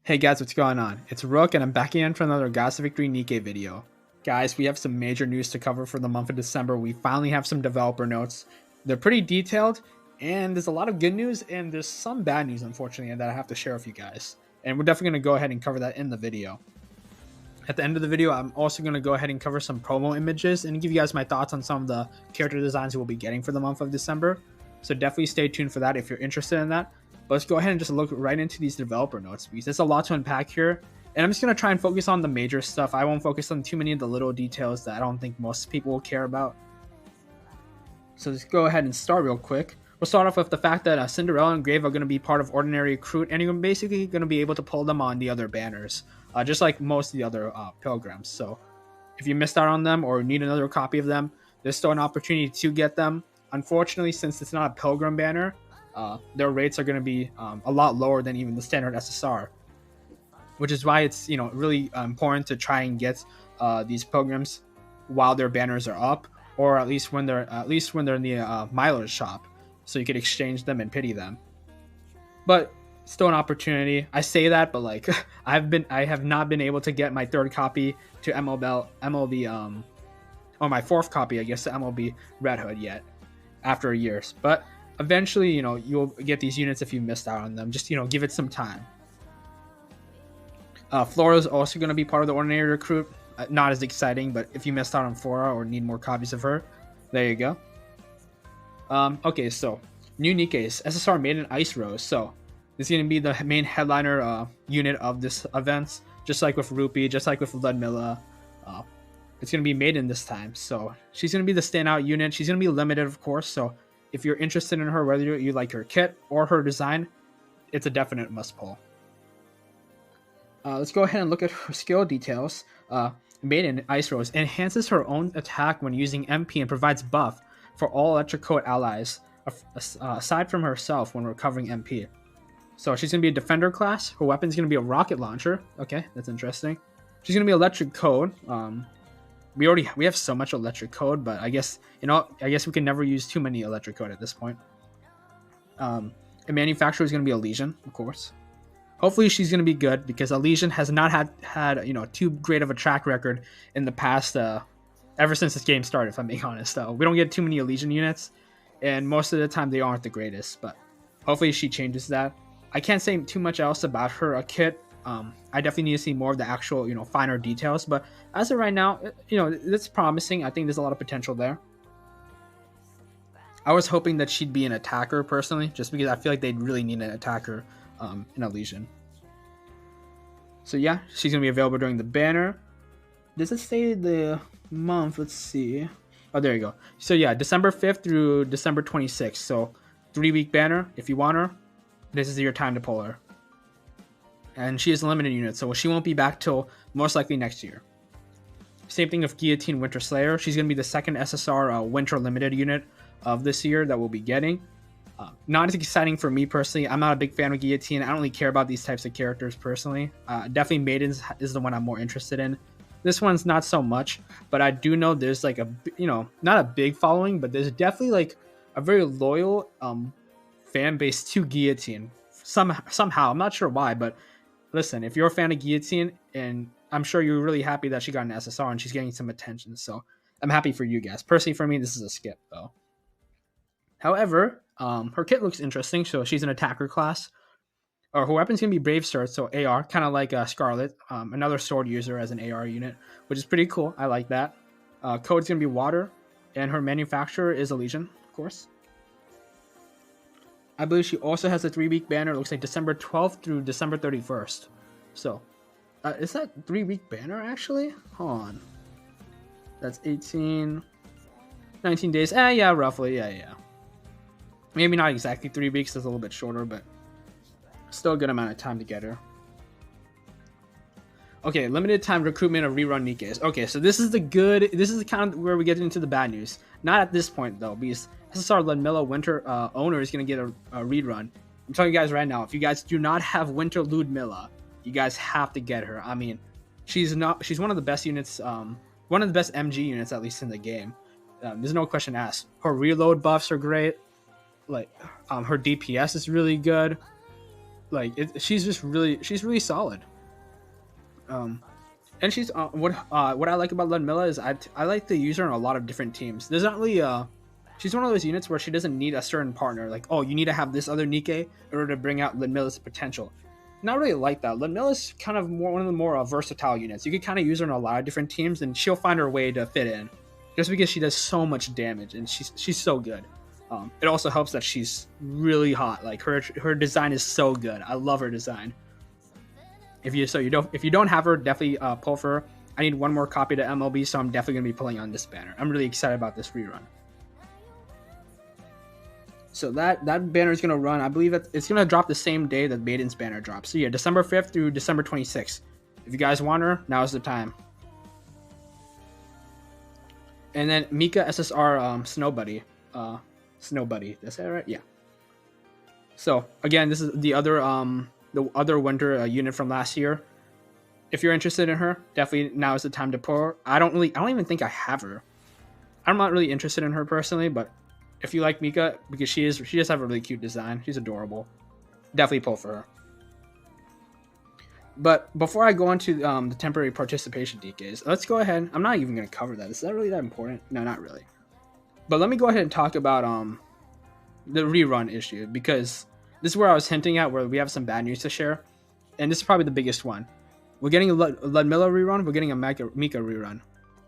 Hey guys, what's going on? It's Rook and I'm back again for another Gods to Victory NIKKE video. Guys, we have some major news to cover for the month of December. We finally have some developer notes. They're pretty detailed and there's a lot of good news and there's some bad news, unfortunately, that I have to share with you guys. And we're definitely going to go ahead and cover that in the video. At the end of the video, I'm also going to go ahead and cover some promo images and give you guys my thoughts on some of the character designs we'll be getting for the month of December. So definitely stay tuned for that if you're interested in that. But let's go ahead and just look right into these developer notes because there's a lot to unpack here. And I'm just going to try and focus on the major stuff. I won't focus on too many of the little details that I don't think most people will care about. So let's go ahead and start real quick. We'll start off with the fact that Cinderella and Grave are going to be part of Ordinary Recruit, and you're basically going to be able to pull them on the other banners, just like most of the other pilgrims. So if you missed out on them or need another copy of them, there's still an opportunity to get them. Unfortunately, since it's not a pilgrim banner, their rates are going to be a lot lower than even the standard SSR, which is why it's really important to try and get these pilgrims while their banners are up, or at least when they're in the Miler's shop, so you could exchange them and pity them. But still an opportunity. I say that, but like I have not been able to get my third copy to MLB or my fourth copy, I guess, to MLB Red Hood yet after years, but eventually, you'll get these units if you missed out on them. Just, give it some time. Flora is also going to be part of the Ordinary Recruit. Not as exciting, but if you missed out on Flora or need more copies of her, there you go. Okay, so new Nikkes, SSR Maiden Ice Rose. So this is going to be the main headliner unit of this event, just like with Rupee, just like with Ludmilla. It's going to be Maiden this time, so she's going to be the standout unit. She's going to be limited, of course, so if you're interested in her, whether you like her kit or her design, it's a definite must pull. Let's go ahead and look at her skill details. Maiden Ice Rose enhances her own attack when using MP and provides buff for all electric code allies, aside from herself when recovering MP. So she's going to be a defender class. Her weapon is going to be a rocket launcher. Okay, that's interesting. She's going to be electric code. We have so much electric code, but I guess we can never use too many electric code at this point. A manufacturer is going to be a Legion, of course. Hopefully she's going to be good because a Legion has not had too great of a track record in the past ever since this game started, if I'm being honest. We don't get too many Legion units, and most of the time they aren't the greatest, but hopefully she changes that. I can't say too much else about her kit. I definitely need to see more of the actual, finer details. But as of right now, it's promising. I think there's a lot of potential there. I was hoping that she'd be an attacker personally, just because I feel like they'd really need an attacker in a Legion. So yeah, she's going to be available during the banner. Does it say the month? Let's see. Oh, there you go. So yeah, December 5th through December 26th. So 3-week banner. If you want her, this is your time to pull her. And she is a limited unit, so she won't be back till most likely next year. Same thing with Guillotine Winter Slayer. She's going to be the second SSR Winter Limited unit of this year that we'll be getting. Not as exciting for me personally. I'm not a big fan of Guillotine. I don't really care about these types of characters personally. Definitely Maidens is the one I'm more interested in. This one's not so much, but I do know there's like not a big following, but there's definitely like a very loyal fan base to Guillotine. Somehow, I'm not sure why, but listen, if you're a fan of Guillotine, and I'm sure you're really happy that she got an SSR and she's getting some attention, so I'm happy for you guys. Personally, for me, this is a skip, though. However, her kit looks interesting, so she's an attacker class. Her weapon's going to be Brave Sword, so AR, kind of like Scarlet, another sword user as an AR unit, which is pretty cool. I like that. Code's going to be Water, and her manufacturer is a Legion, of course. I believe she also has a 3-week banner. It looks like December 12th through December 31st. So, is that 3-week banner actually? Hold on. That's 18, 19 days. Yeah, roughly. Yeah. Maybe not exactly 3 weeks. It's a little bit shorter, but still a good amount of time to get her. Okay, limited time recruitment of rerun Nikkes. Okay, so this is the kind of where we get into the bad news. Not at this point though, because SSR Ludmilla Winter owner is going to get a rerun. I'm telling you guys right now, if you guys do not have Winter Ludmilla, you guys have to get her. I mean, she's one of the best units, one of the best MG units, at least in the game. There's no question asked. Her reload buffs are great. Like, her DPS is really good. Like she's really solid. Um, and she's what I like about Ludmilla is I like to use her in a lot of different teams. There's not really she's one of those units where she doesn't need a certain partner. Like, oh, you need to have this other Nikke in order to bring out Ludmilla's potential. Not really like that. Ludmilla's kind of one of the more versatile units. You could kind of use her in a lot of different teams, and she'll find her way to fit in, just because she does so much damage and she's so good. It also helps that she's really hot. Like her design is so good. I love her design. If you don't have her, definitely pull for her. I need one more copy to MLB, so I'm definitely gonna be pulling on this banner. I'm really excited about this rerun. So that banner is gonna run. I believe it's gonna drop the same day that Maiden's banner drops. So yeah, December 5th through December 26th. If you guys want her, now's the time. And then Mika SSR Snow Buddy. Snow Buddy. That's that right? Yeah. So again, this is the other winter unit from last year. If you're interested in her, definitely now is the time to pull her. I don't even think I have her. I'm not really interested in her personally, but if you like Mika, because she does have a really cute design. She's adorable. Definitely pull for her. But before I go into the temporary participation DKs, let's go ahead. I'm not even going to cover that. Is that really that important? No, not really. But let me go ahead and talk about the rerun issue, because this is where I was hinting at, where we have some bad news to share. And this is probably the biggest one. We're getting a Ludmilla rerun. We're getting a Mika rerun.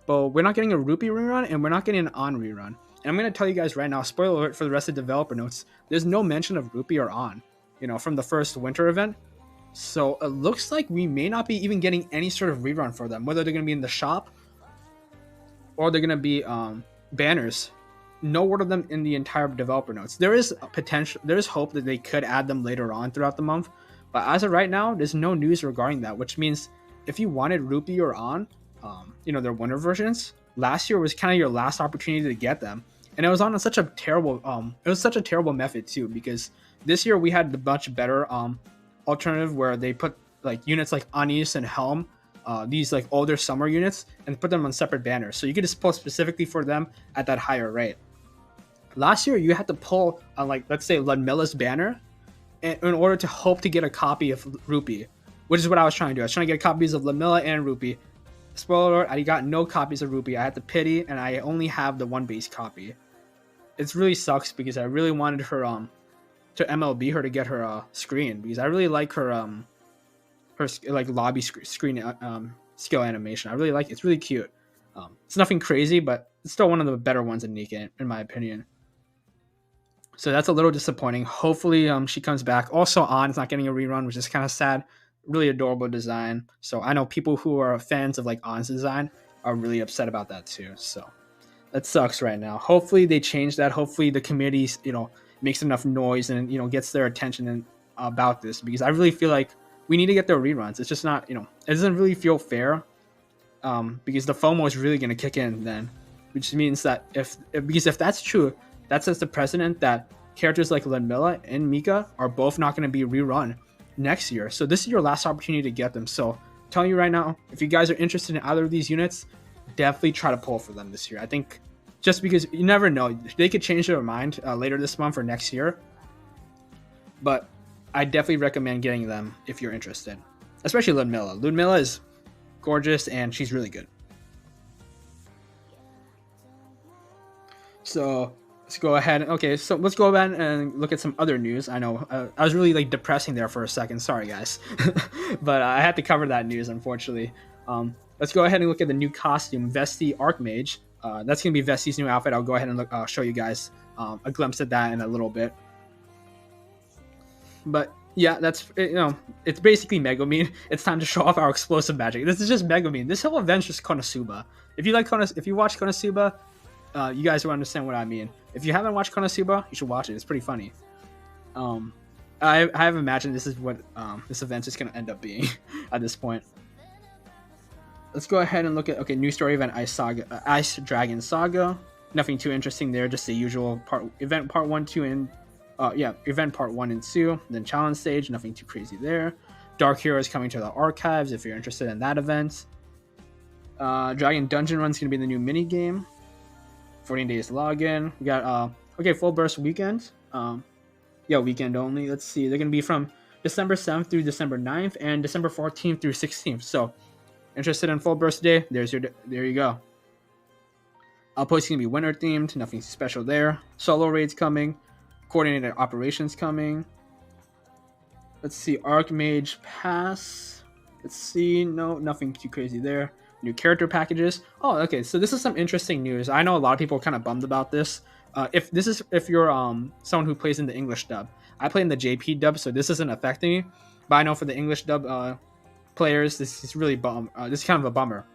But we're not getting a Rupee rerun, and we're not getting an On rerun. And I'm going to tell you guys right now, spoiler alert for the rest of the developer notes, there's no mention of Rupee or On, from the first winter event. So it looks like we may not be even getting any sort of rerun for them, whether they're going to be in the shop or they're going to be banners. No word of them in the entire developer notes. There is potential, there's hope that they could add them later on throughout the month, but as of right now, there's no news regarding that, which means if you wanted Rupee or On, their winter versions, last year was kind of your last opportunity to get them, and it was on such a terrible method too, because this year we had the much better alternative where they put like units like Anis and Helm, these like older summer units, and put them on separate banners, so you could just pull specifically for them at that higher rate. Last year you had to pull on, like, let's say Ludmilla's banner in order to hope to get a copy of Rupee, which is what I was trying to do. I was trying to get copies of Ludmilla and Rupee. Spoiler alert, I got no copies of Rupee. I had to pity, and I only have the one base copy. It really sucks, because I really wanted her to MLB her to get her screen, because I really like her like lobby screen skill animation. I really like it. It's really cute. It's nothing crazy, but it's still one of the better ones in Nikkei, in my opinion. So that's a little disappointing. Hopefully she comes back. Also, On is not getting a rerun, which is kind of sad. Really adorable design. So I know people who are fans of like On's design are really upset about that too. So that sucks right now. Hopefully they change that. Hopefully the committee, makes enough noise and gets their attention about this, because I really feel like we need to get their reruns. It's just not, it doesn't really feel fair, because the FOMO is really going to kick in then, which means that if that's true, that sets the precedent that characters like Ludmilla and Mika are both not going to be rerun next year. So this is your last opportunity to get them. So I'm telling you right now, if you guys are interested in either of these units, definitely try to pull for them this year. I think just because you never know, they could change their mind later this month or next year. But I definitely recommend getting them if you're interested, especially Ludmilla. Ludmilla is gorgeous and she's really good. So let's go ahead. Okay, so let's go ahead and look at some other news. I know I was really like depressing there for a second. Sorry, guys, but I had to cover that news, unfortunately. Let's go ahead and look at the new costume, Vesti Archmage. That's gonna be Vesti's new outfit. I'll go ahead and show you guys a glimpse at that in a little bit. But yeah, that's it's basically Megumin. It's time to show off our explosive magic. This is just Megumin. This whole event's just Konosuba. If you watch Konosuba, you guys will understand what I mean. If you haven't watched Konosuba, you should watch it. It's pretty funny. I have imagined this is what this event is going to end up being at this point. Let's go ahead and look at new story event Ice Dragon Saga. Nothing too interesting there. Just the usual event part 1, 2, and event part 1 and 2. Then challenge stage. Nothing too crazy there. Dark Hero is coming to the archives if you're interested in that event. Dragon Dungeon Run is going to be the new mini game. 14 days login. We got full burst weekend. Weekend only. Let's see. They're gonna be from December 7th through December 9th, and December 14th through 16th. So, interested in full burst day? There you go. Outpost is gonna be winter themed, nothing special there. Solo raids coming, coordinated operations coming. Let's see, Archmage Pass. Let's see, no, nothing too crazy there. New character packages. Oh, okay, so this is some interesting news. I know a lot of people are kind of bummed about this. If you're someone who plays in the English dub, I play in the JP dub, so this isn't affecting me. But I know for the English dub players, this is really this is kind of a bummer.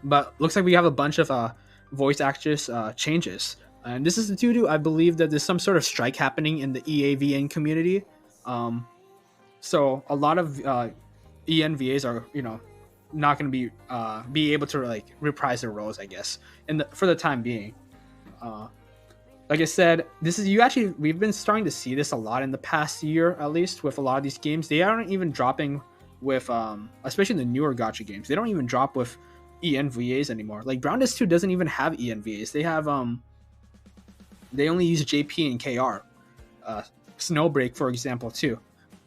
But looks like we have a bunch of voice actress changes, and this is due to, I believe, that there's some sort of strike happening in the EAVN community. So a lot of ENVAs are not going to be able to like reprise their roles, I guess, for the time being. Like I said, we've been starting to see this a lot in the past year, at least with a lot of these games. They aren't even dropping with, especially the newer gacha games. They don't even drop with ENVAs anymore. Like Brown 2 doesn't even have ENVAs. They have they only use JP and KR. Snowbreak, for example, too.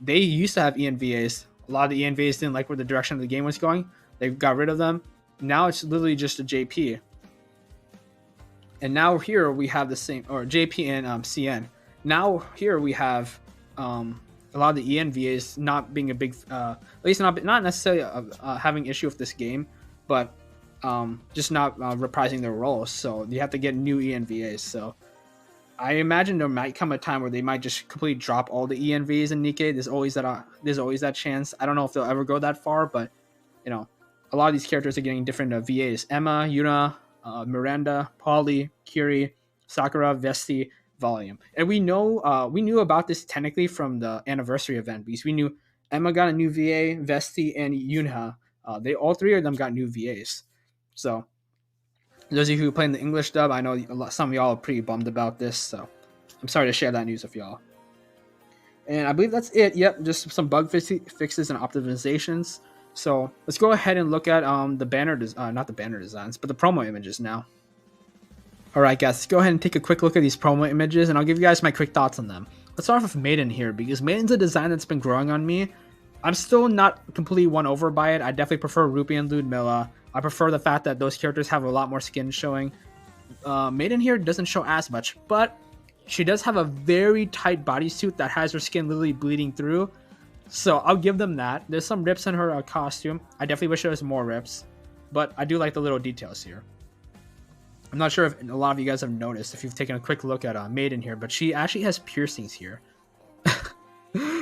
They used to have ENVAs. A lot of the ENVAs didn't like where the direction of the game was going. They got rid of them. Now it's literally just a JP. And now here we have the same, or JP and CN. Now here we have a lot of the ENVAs not being a big, at least not necessarily having issue with this game, but just not reprising their roles. So you have to get new ENVAs. So I imagine there might come a time where they might just completely drop all the ENVAs in Nikke. There's always that chance. I don't know if they'll ever go that far, but a lot of these characters are getting different VAs. Emma, Yuna, Miranda, Polly, Kiri, Sakura, Vesti, Volume. And we knew about this technically from the anniversary event, because we knew Emma got a new VA, Vesti, and Yuna. All three of them got new VAs. So those of you who play in the English dub, I know some of y'all are pretty bummed about this, so I'm sorry to share that news with y'all. And I believe that's it. Yep, just some bug fixes and optimizations. So let's go ahead and look at the banner, not the banner designs, but the promo images now. All right, guys, let's go ahead and take a quick look at these promo images, and I'll give you guys my quick thoughts on them. Let's start off with Maiden here, because Maiden's a design that's been growing on me. I'm still not completely won over by it. I definitely prefer Rupee and Ludmilla. I prefer the fact that those characters have a lot more skin showing. Maiden here doesn't show as much, but she does have a very tight bodysuit that has her skin literally bleeding through. So I'll give them that. There's some rips in her costume. I definitely wish there was more rips, but I do like the little details here. I'm not sure if a lot of you guys have noticed if you've taken a quick look at Maiden here, but she actually has piercings here.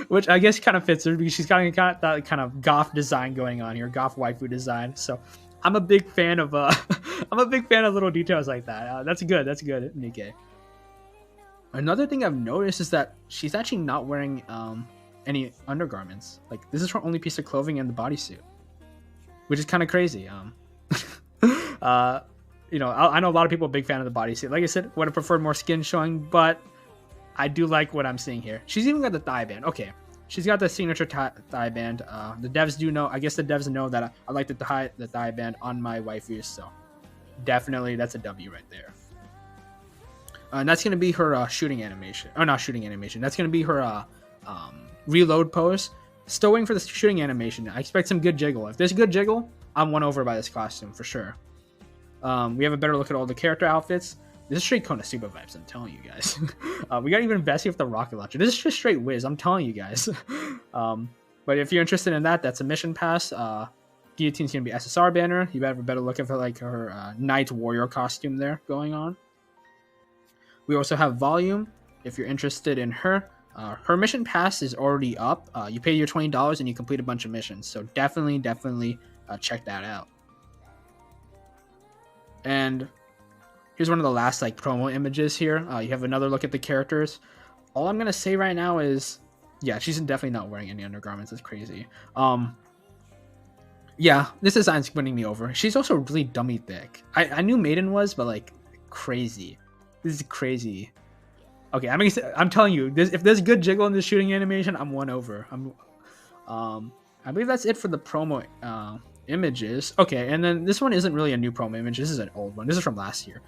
Which I guess kind of fits her, because she's got that kind of goth design going on here, goth waifu design. So I'm a big fan of little details like that. That's good, Nikke. Another thing I've noticed is that she's actually not wearing any undergarments. Like, this is her only piece of clothing and the bodysuit, which is kind of crazy. I know a lot of people are a big fan of the bodysuit. Like I said, would have preferred more skin showing, but I do like what I'm seeing here. She's even got the thigh band. Okay, she's got the signature thigh band. The devs do know. I guess the devs know that I like the thigh band on my waifus. So definitely, that's a W right there. And that's gonna be her shooting animation. Oh, not shooting animation. That's gonna be her reload pose. Still waiting for the shooting animation. I expect some good jiggle. If there's a good jiggle, I'm won over by this costume for sure. We have a better look at all the character outfits. This is straight Konosuba vibes, I'm telling you guys. We got even Bessie with the rocket launcher. This is just straight whiz, I'm telling you guys. But if you're interested in that, that's a mission pass. Guillotine's gonna be SSR banner. You have a better look at like her Knight Warrior costume there going on. We also have Volume, if you're interested in her. Her mission pass is already up. You pay your $20 and you complete a bunch of missions. So definitely check that out. And here's one of the last like promo images here. You have another look at the characters. All I'm gonna say right now is, yeah, she's definitely not wearing any undergarments. It's crazy. Yeah, this design's winning me over. She's also really dummy thick. I knew Maiden was, but like crazy. This is crazy. Okay, I'm telling you, if there's good jiggle in this shooting animation, I'm won over. I believe that's it for the promo images. Okay, and then this one isn't really a new promo image. This is an old one. This is from last year.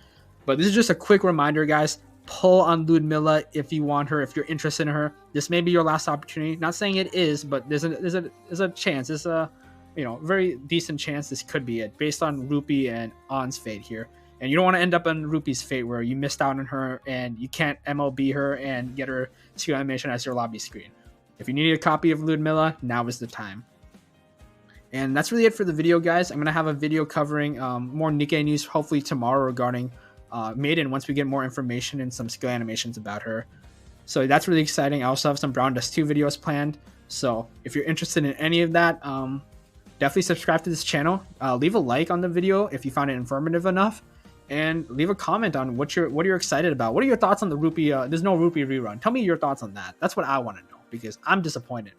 But this is just a quick reminder, guys. pull on Ludmilla if you want her, if you're interested in her. This may be your last opportunity. Not saying it is, but there's a chance. There's a very decent chance this could be it, based on Rupee and On's fate here. And you don't want to end up on Rupee's fate where you missed out on her and you can't MLB her and get her skill animation as your lobby screen. If you need a copy of Ludmilla, now is the time. And that's really it for the video, guys. I'm going to have a video covering more Nikke news hopefully tomorrow regarding Maiden once we get more information and some skill animations about her. So that's really exciting. I also have some Brown Dust 2 videos planned. So if you're interested in any of that, definitely subscribe to this channel. Leave a like on the video if you found it informative enough. And leave a comment on what you're excited about. What are your thoughts on the Rupee? There's no Rupee rerun. Tell me your thoughts on that. That's what I want to know, because I'm disappointed.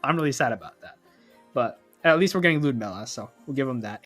I'm really sad about that. But at least we're getting Ludmilla, so we'll give them that.